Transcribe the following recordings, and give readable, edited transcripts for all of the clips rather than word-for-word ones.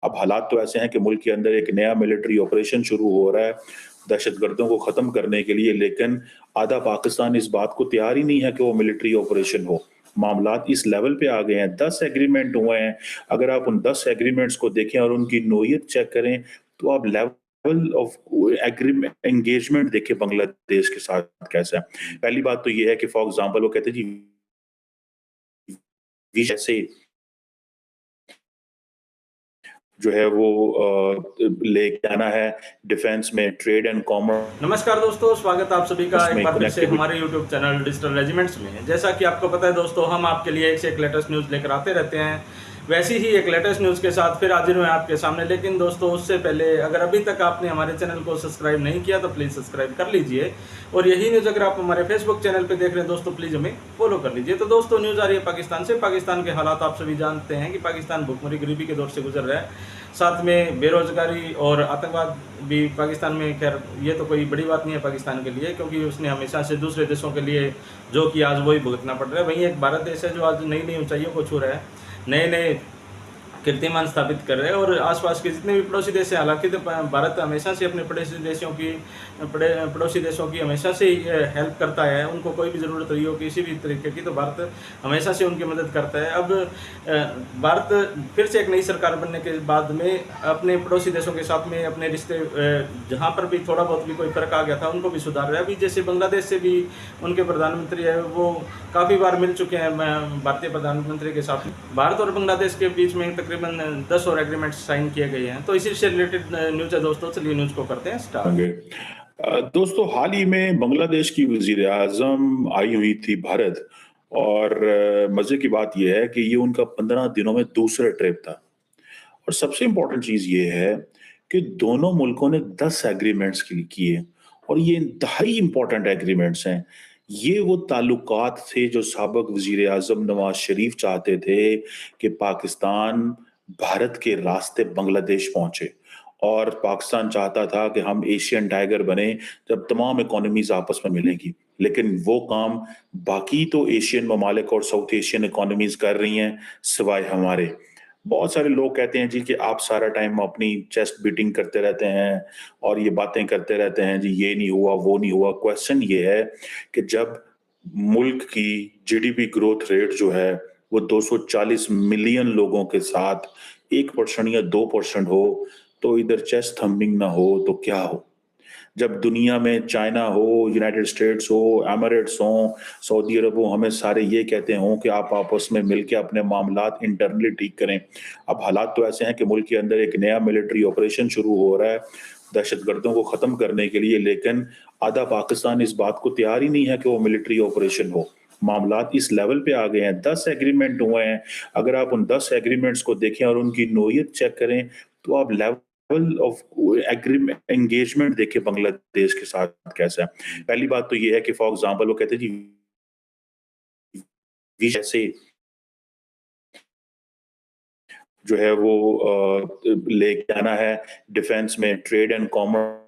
अब हालात तो ऐसे हैं कि मुल्क के अंदर एक नया मिलिट्री ऑपरेशन शुरू हो रहा है दहशतगर्दों को खत्म करने के लिए, लेकिन आधा पाकिस्तान इस बात को तैयार ही नहीं है कि वो मिलिट्री ऑपरेशन हो। मामलात इस लेवल पे आ गए हैं, 10 एग्रीमेंट हुए हैं। अगर आप उन 10 एग्रीमेंट्स को देखें और उनकी नोयत चेक करें, तो आप लेवल ऑफ एग्रीमेंट एंगेजमेंट देखें बांग्लादेश के साथ कैसा है। पहली बात तो ये है कि फॉर एग्जांपल वो कहते हैं जी जैसे जो है वो लेके आना है डिफेंस में, ट्रेड एंड कॉमर्स नमस्कार दोस्तों, स्वागत है आप सभी का एक में, बार फिर से कनेक्टिविटी। हमारे YouTube चैनल डिजिटल रेजिमेंट्स में। जैसा कि आपको पता है दोस्तों, हम आपके लिए एक से एक लेटेस्ट न्यूज़ लेकर आते रहते हैं। वैसी ही एक लेटेस्ट न्यूज़ के साथ फिर हाजिर हुए आपके सामने। लेकिन दोस्तों, उससे पहले अगर अभी तक आपने हमारे चैनल को सब्सक्राइब नहीं किया तो प्लीज़ सब्सक्राइब कर लीजिए। और यही न्यूज़ अगर आप हमारे फेसबुक चैनल पर देख रहे हैं दोस्तों, प्लीज़ हमें फॉलो कर लीजिए। तो दोस्तों, न्यूज़ आ रही है पाकिस्तान से। पाकिस्तान के हालात आप सभी जानते हैं कि पाकिस्तान भुखमरी गरीबी के दौर से गुजर रहा है। साथ में बेरोजगारी और आतंकवाद भी पाकिस्तान में, खैर ये तो कोई बड़ी बात नहीं है पाकिस्तान के लिए, क्योंकि उसने हमेशा से दूसरे देशों के लिए जो कि आज वही भुगतना पड़ रहा है। वहीं एक भारत देश है जो आज नई नई ऊंचाइयों को छू रहा है, नए नए कीर्तिमान स्थापित कर रहे हैं। और आसपास के जितने भी पड़ोसी देश हैं, हालांकि तो भारत हमेशा से अपने पड़ोसी देशों की हमेशा से हेल्प करता है। उनको कोई भी ज़रूरत रही हो किसी भी तरीके की, तो भारत हमेशा से उनकी मदद करता है। अब भारत फिर से एक नई सरकार बनने के बाद में अपने पड़ोसी देशों के साथ में अपने रिश्ते, जहाँ पर भी थोड़ा बहुत भी कोई फर्क आ गया था, उनको भी सुधार रहा है। अभी जैसे बांग्लादेश से भी उनके प्रधानमंत्री है, वो काफ़ी बार मिल चुके हैं भारतीय प्रधानमंत्री के साथ। भारत और बांग्लादेश के बीच में तकरीबन 10 और एग्रीमेंट साइन किए गए हैं। तो इसी से रिलेटेड न्यूज़ है दोस्तों, चलिए न्यूज़ को करते हैं स्टार्ट। दोस्तों, हाल ही में बांग्लादेश की वजीर आजम आई हुई थी भारत, और मजे की बात यह है कि ये उनका 15 दिनों में दूसरा ट्रिप था। और सबसे इम्पोर्टेंट चीज ये है कि दोनों मुल्कों ने 10 एग्रीमेंट्स किए, और ये इंतहाई इम्पोर्टेंट एग्रीमेंट्स हैं। ये वो ताल्लुकात थे जो साबिक वजीर आजम नवाज शरीफ चाहते थे कि पाकिस्तान भारत के रास्ते बांग्लादेश पहुंचे, और पाकिस्तान चाहता था कि हम एशियन टाइगर बने जब तमाम इकोनॉमीज आपस में मिलेंगी। लेकिन वो काम बाकी तो एशियन ममालिक और साउथ एशियन इकोनॉमीज कर रही हैं, सिवाय हमारे। बहुत सारे लोग कहते हैं जी कि आप सारा टाइम अपनी चेस्ट बीटिंग करते रहते हैं और ये बातें करते रहते हैं जी, ये नहीं हुआ वो नहीं हुआ। क्वेश्चन ये है कि जब मुल्क की जीडीपी ग्रोथ रेट जो है वो 240 मिलियन लोगों के साथ 1% या 2% हो, तो इधर चेस्ट थम्बिंग ना हो तो क्या हो। जब दुनिया में चाइना हो, यूनाइटेड स्टेट्स हो, एमिरेट्स हो, सऊदी अरब हो, हमें सारे ये कहते हों कि आप आपस में मिलकर अपने मामलात इंटरनली ठीक करें। अब हालात तो ऐसे हैं कि मुल्क के अंदर एक नया मिलिट्री ऑपरेशन शुरू हो रहा है दहशतगर्दों को खत्म करने के लिए, लेकिन आधा पाकिस्तान इस बात को तैयार ही नहीं है कि वो मिलिट्री ऑपरेशन हो। मामलात इस लेवल पे आ गए हैं, 10 एग्रीमेंट हुए हैं। अगर आप उन 10 एग्रीमेंट्स को देखें और उनकी नोयत चेक करें, तो आप लेवल ऑफ एग्रीमेंट एंगेजमेंट देखे बांग्लादेश के साथ कैसा है। पहली बात तो ये है कि फॉर एग्जांपल वो कहते हैं जी जैसे जो है वो लेके आना है डिफेंस में, ट्रेड एंड कॉमर्स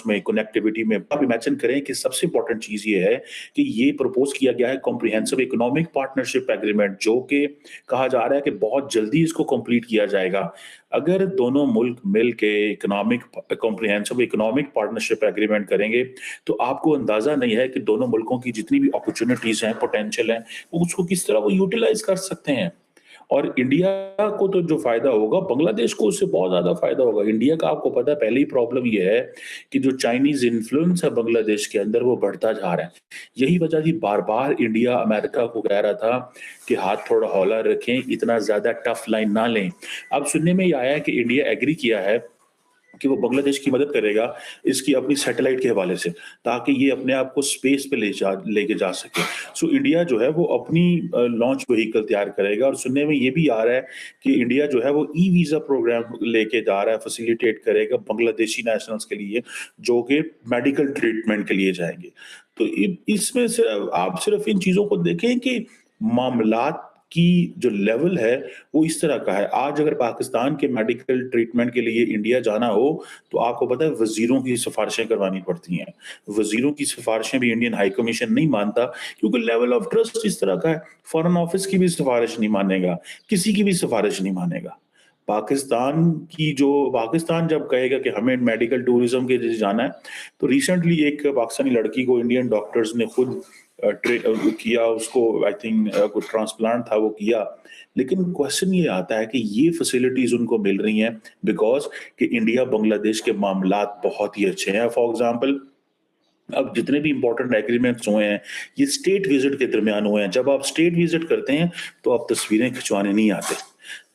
में, कनेक्टिविटी में। आप इमेजिन करें कि सबसे इंपॉर्टेंट चीज ये है कि ये प्रपोज किया गया है कॉम्प्रिहेंसिव इकोनॉमिक पार्टनरशिप एग्रीमेंट, जो कि कहा जा रहा है कि बहुत जल्दी इसको कंप्लीट किया जाएगा। अगर दोनों मुल्क मिल के economic comprehensive economic partnership agreement करेंगे, तो आपको अंदाजा नहीं है कि दोनों मुल्कों की जितनी भी अपॉर्चुनिटीज हैं, पोटेंशियल है, उसको किस तरह वो यूटिलाइज कर सकते हैं। और इंडिया को तो जो फायदा होगा, बांग्लादेश को उससे बहुत ज्यादा फायदा होगा। इंडिया का आपको पता है पहले ही प्रॉब्लम ये है कि जो चाइनीज इन्फ्लुएंस है बांग्लादेश के अंदर वो बढ़ता जा रहा है। यही वजह थी बार बार इंडिया अमेरिका को कह रहा था कि हाथ थोड़ा हौला रखें, इतना ज्यादा टफ लाइन ना लें। अब सुनने में ये आया है कि इंडिया एग्री किया है कि वो बांग्लादेश की मदद करेगा इसकी अपनी सैटेलाइट के हवाले से, ताकि ये अपने आप को स्पेस पे लेके जा सके। सो इंडिया जो है वो अपनी लॉन्च व्हीकल तैयार करेगा। और सुनने में ये भी आ रहा है कि इंडिया जो है वो ई वीजा प्रोग्राम लेके जा रहा है, फैसिलिटेट करेगा बांग्लादेशी नेशनल्स के लिए जो कि मेडिकल ट्रीटमेंट के लिए जाएंगे। तो इसमें से आप सिर्फ इन चीजों को देखें कि मामलात की जो लेवल है वो इस तरह का है। आज अगर पाकिस्तान के मेडिकल ट्रीटमेंट के लिए इंडिया जाना हो, तो आपको पता है वजीरों की सिफारिशें करवानी पड़ती हैं। वजीरों की सिफारिशें भी इंडियन हाई कमीशन नहीं मानता, क्योंकि लेवल ऑफ ट्रस्ट इस तरह का है। फॉरेन ऑफिस की भी सिफारिश नहीं मानेगा, किसी की भी सिफारिश नहीं मानेगा। पाकिस्तान जब कहेगा कि हमें मेडिकल टूरिज्म के लिए जाना है, तो रिसेंटली एक पाकिस्तानी लड़की को इंडियन डॉक्टर्स ने खुद किया, उसको आई थिंक कुछ ट्रांसप्लांट था वो किया। लेकिन क्वेश्चन ये आता है कि ये फैसिलिटीज उनको मिल रही हैं बिकॉज कि इंडिया बांग्लादेश के मामलात बहुत ही अच्छे हैं। फॉर एग्जांपल, अब जितने भी इंपॉर्टेंट एग्रीमेंट्स हुए हैं ये स्टेट विजिट के दरमियान हुए हैं। जब आप स्टेट विजिट करते हैं तो आप तस्वीरें खिंचवाने नहीं आते,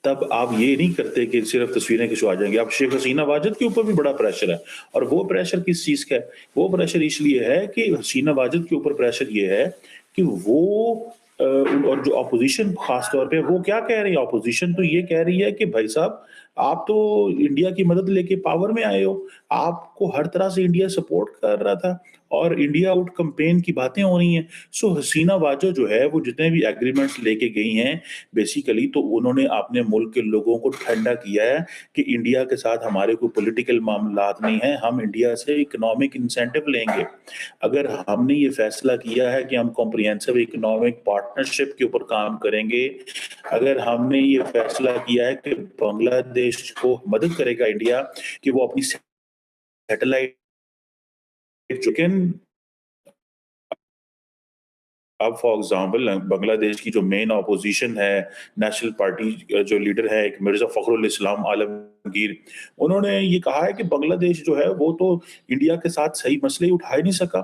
तब आप ये नहीं करते कि सिर्फ तस्वीरें खिंचवा जाएंगे। अब शेख हसीना वाजिद के ऊपर भी बड़ा प्रेशर है, और वो प्रेशर किस चीज का है? वो प्रेशर इसलिए है कि हसीना वाजिद के ऊपर प्रेशर ये है कि वो और जो अपोजिशन खास तौर पे वो क्या कह रही है, अपोजिशन तो ये कह रही है कि भाई साहब आप तो इंडिया की मदद लेके पावर में आए हो, आपको हर तरह से इंडिया सपोर्ट कर रहा था, और इंडिया आउट कैंपेन की बातें हो रही हैं। सो हसीना वाजो जो है वो जितने भी एग्रीमेंट्स लेके गई हैं बेसिकली, तो उन्होंने अपने मुल्क के लोगों को ठंडा किया है कि इंडिया के साथ हमारे कोई पॉलिटिकल मामलात नहीं है, हम इंडिया से इकोनॉमिक इंसेंटिव लेंगे। अगर हमने ये फैसला किया है कि हम कॉम्प्रिहेंसिव इकोनॉमिक पार्टनरशिप के ऊपर काम करेंगे, अगर हमने ये फैसला किया है कि बांग्लादेश को मदद करेगा इंडिया कि वो अपनी सैटेलाइट चिकन, अब फॉर एग्जांपल बांग्लादेश की जो मेन ऑपोजिशन है, नेशनल पार्टी जो लीडर है एक मिर्जा फखरुल इस्लाम आलमगीर, उन्होंने ये कहा है कि बांग्लादेश जो है वो तो इंडिया के साथ सही मसले ही उठा ही नहीं सका।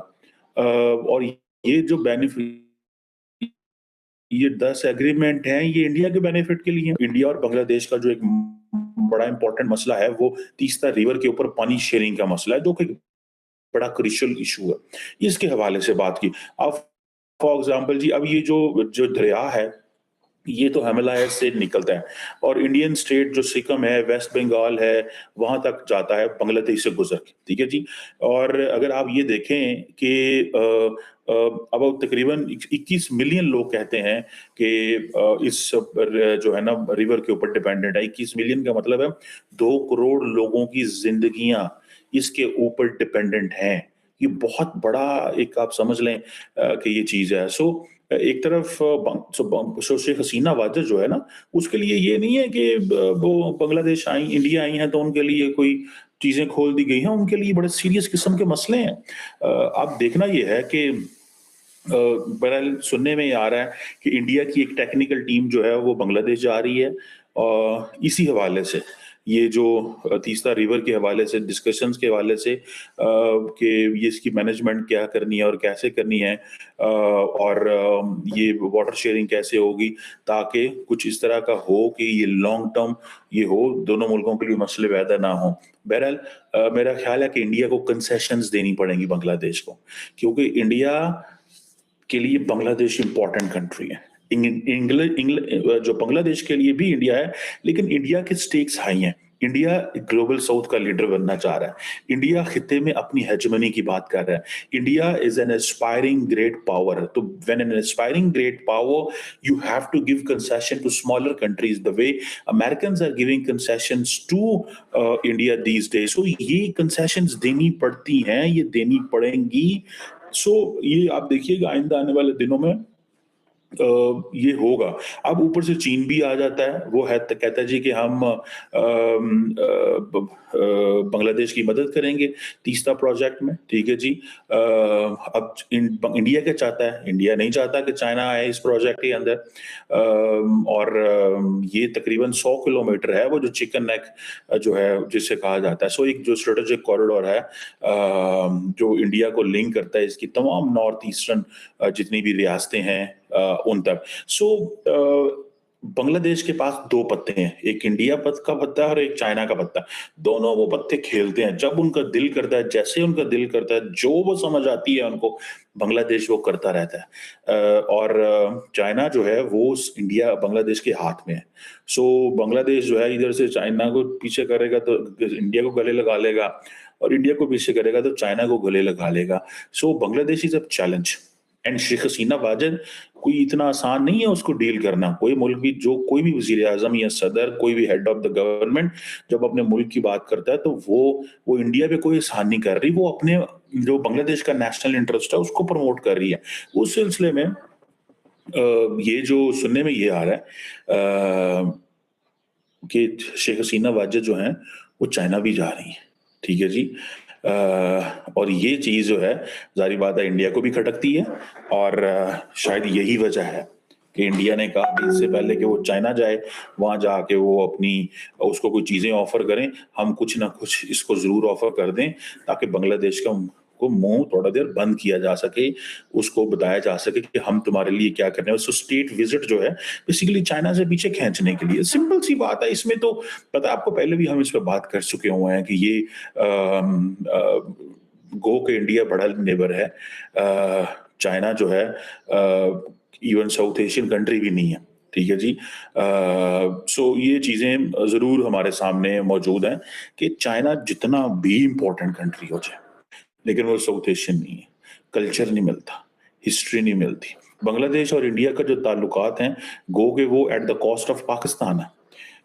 और ये जो बेनिफिट, ये 10 एग्रीमेंट हैं ये इंडिया के बेनिफिट के लिए हैं। इंडिया और बांग्लादेश का जो एक बड़ा इंपॉर्टेंट मसला है वो तीस्ता रिवर के ऊपर पानी शेयरिंग का मसला है, जो कि बड़ा क्रिशियल इशू है। इसके हवाले से बात की। अब फॉर एग्जांपल जी, अब ये जो जो दरिया है ये तो हिमालय से निकलता है, और इंडियन स्टेट जो सिक्किम है, वेस्ट बंगाल है, वहां तक जाता है बांग्लादेश से गुजर के, ठीक है जी। और अगर आप ये देखें कि अब तकरीबन 21 मिलियन लोग कहते हैं कि इस जो है ना रिवर के ऊपर डिपेंडेंट है। 21 मिलियन का मतलब है 2 करोड़ लोगों की जिंदगियां इसके ऊपर डिपेंडेंट हैं। ये बहुत बड़ा एक आप समझ लें कि ये चीज है। सो एक तरफ शेख हसीना वाजद जो है ना, उसके लिए ये नहीं है कि वो बांग्लादेश आई, इंडिया आई हैं तो उनके लिए कोई चीजें खोल दी गई हैं, उनके लिए बड़े सीरियस किस्म के मसले हैं। अब देखना ये है कि बहरहाल सुनने में ये आ रहा है कि इंडिया की एक टेक्निकल टीम जो है वो बांग्लादेश जा रही है, और इसी हवाले से ये जो तीस्ता रिवर के हवाले से डिस्कशंस के हवाले से कि ये इसकी मैनेजमेंट क्या करनी है और कैसे करनी है, और ये वाटर शेयरिंग कैसे होगी ताकि कुछ इस तरह का हो कि ये लॉन्ग टर्म ये हो, दोनों मुल्कों के लिए मसले पैदा ना हो। बहरहाल मेरा ख्याल है कि इंडिया को कंसेशंस देनी पड़ेंगी बांग्लादेश को, क्योंकि इंडिया के लिए बांग्लादेश इंपॉर्टेंट कंट्री है। इंग्लैंड जो बांग्लादेश के लिए भी इंडिया है, लेकिन इंडिया के स्टेक्स हाई हैं। इंडिया ग्लोबल साउथ का लीडर बनना चाह रहा है। इंडिया खित्ते में अपनी हेजमनी की बात कर रहा है। India is an aspiring great power. तो when an aspiring great power you have to give concession to smaller countries the way Americans are giving concessions to India these days. So ये concessions देनी पड़ती हैं, ये देनी पड़ेंगी। ये आप देखिएगा आइंदा आने वाले दिनों में ये होगा। अब ऊपर से चीन भी आ जाता है, वो है तो कहता है जी कि हम बांग्लादेश की मदद करेंगे तीस्ता प्रोजेक्ट में, ठीक है जी। अब इंडिया क्या चाहता है? इंडिया नहीं चाहता कि चाइना आए इस प्रोजेक्ट के अंदर। और ये तकरीबन 100 किलोमीटर है वो जो चिकन नेक जो है जिसे कहा जाता है। सो एक जो स्ट्रेटेजिक कॉरिडोर है जो इंडिया को लिंक करता है इसकी तमाम नॉर्थ ईस्टर्न जितनी भी रियासतें हैं उन तक। बांग्लादेश के पास 2 पत्ते हैं, एक इंडिया पत्ता का पत्ता है और एक चाइना का पत्ता। दोनों वो पत्ते खेलते हैं जब उनका दिल करता है, जैसे उनका दिल करता है, जो वो समझ आती है उनको, बांग्लादेश वो करता रहता है। और चाइना जो है वो इंडिया बांग्लादेश के हाथ में है। बांग्लादेश जो है इधर से चाइना को पीछे करेगा तो इंडिया को गले लगा लेगा, और इंडिया को पीछे करेगा तो चाइना को गले लगा लेगा। Bangladesh is a challenge, and Sheikh Hasina Wajed कोई इतना आसान नहीं है उसको डील करना। कोई मुल्क भी जो कोई भी वजीर आजम या सदर, कोई भी हेड ऑफ द गवर्नमेंट जब अपने मुल्क की बात करता है तो वो इंडिया पे कोई एहसान नहीं कर रही, वो अपने जो बांग्लादेश का नेशनल इंटरेस्ट है उसको प्रमोट कर रही है। उस सिलसिले में ये जो सुनने में ये आ रहा है कि शेख हसीना वाजेद जो हैं वो चाइना भी जा रही हैं, ठीक है जी। और ये चीज़ जो है ज़ाहिर बात है इंडिया को भी खटकती है, और शायद यही वजह है कि इंडिया ने कहा कि इससे पहले कि वो चाइना जाए, वहाँ जाके वो अपनी उसको कोई चीज़ें ऑफ़र करें, हम कुछ ना कुछ इसको ज़रूर ऑफ़र कर दें, ताकि बांग्लादेश का को मुंह थोड़ा देर बंद किया जा सके, उसको बताया जा सके कि हम तुम्हारे लिए क्या कर रहे हैं। सो स्टेट विजिट जो है बेसिकली चाइना से पीछे खींचने के लिए, सिंपल सी बात है। इसमें तो पता है आपको, पहले भी हम इस पर बात कर चुके हुए हैं कि ये गो के इंडिया बड़ा नेबर है, चाइना जो है इवन साउथ एशियन कंट्री भी नहीं है, ठीक है जी। सो ये चीज़ें ज़रूर हमारे सामने मौजूद हैं कि चाइना जितना भी इम्पोर्टेंट कंट्री हो जाए, लेकिन वो साउथ एशियन नहीं है, कल्चर नहीं मिलता, हिस्ट्री नहीं मिलती। बांग्लादेश और इंडिया का जो ताल्लुकात हैं, गो के वो at the cost of Pakistan है।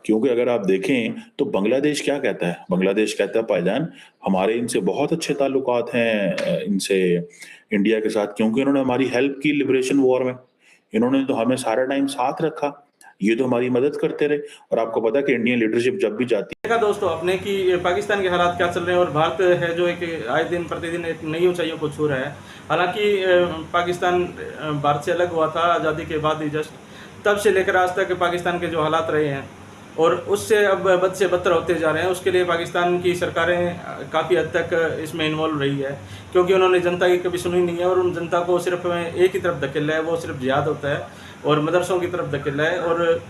क्योंकि अगर आप देखें तो बांग्लादेश क्या कहता है, बांग्लादेश कहता है भाईजान हमारे इनसे बहुत अच्छे ताल्लुकात हैं, इनसे इंडिया के साथ, क्योंकि इन्होंने हमारी हेल्प की लिबरेशन वॉर में, इन्होंने तो हमें सारा टाइम साथ रखा, ये तो हमारी मदद करते रहे। और आपको पता है कि इंडियन लीडरशिप जब भी जाती देखा दोस्तों अपने कि पाकिस्तान के हालात क्या चल रहे हैं, और भारत है जो एक आए दिन प्रतिदिन एक नई ऊंचाइयों को छू रहा है। हालांकि पाकिस्तान भारत से अलग हुआ था आज़ादी के बाद ही, जस्ट तब से लेकर आज तक पाकिस्तान के जो हालात रहे हैं और उससे अब बद से बदतर होते जा रहे हैं, उसके लिए पाकिस्तान की सरकारें काफ़ी हद तक इसमें इन्वॉल्व रही है, क्योंकि उन्होंने जनता की कभी सुनी नहीं है और उन जनता को सिर्फ एक ही तरफ धकेला है, वो सिर्फ जिहाद होता है और मदरसों की तरफ धकेला है। और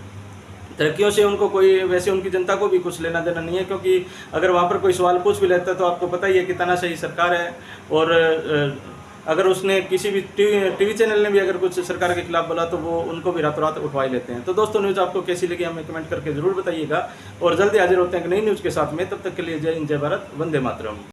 तरक्कियों से उनको कोई, वैसे उनकी जनता को भी कुछ लेना देना नहीं है, क्योंकि अगर वहाँ पर कोई सवाल पूछ भी लेता है तो आपको पता ही है कि तानाशाही सरकार है। और अगर उसने किसी भी टीवी चैनल ने भी अगर कुछ सरकार के खिलाफ बोला तो वो उनको भी रातों रात उठवा ही लेते हैं। तो दोस्तों न्यूज़ आपको कैसी लगी हमें कमेंट करके ज़रूर बताइएगा, और जल्दी हाजिर होते हैं एक नई न्यूज़ के साथ में। तब तक के लिए जय हिंद, जय भारत, वंदे मातरम।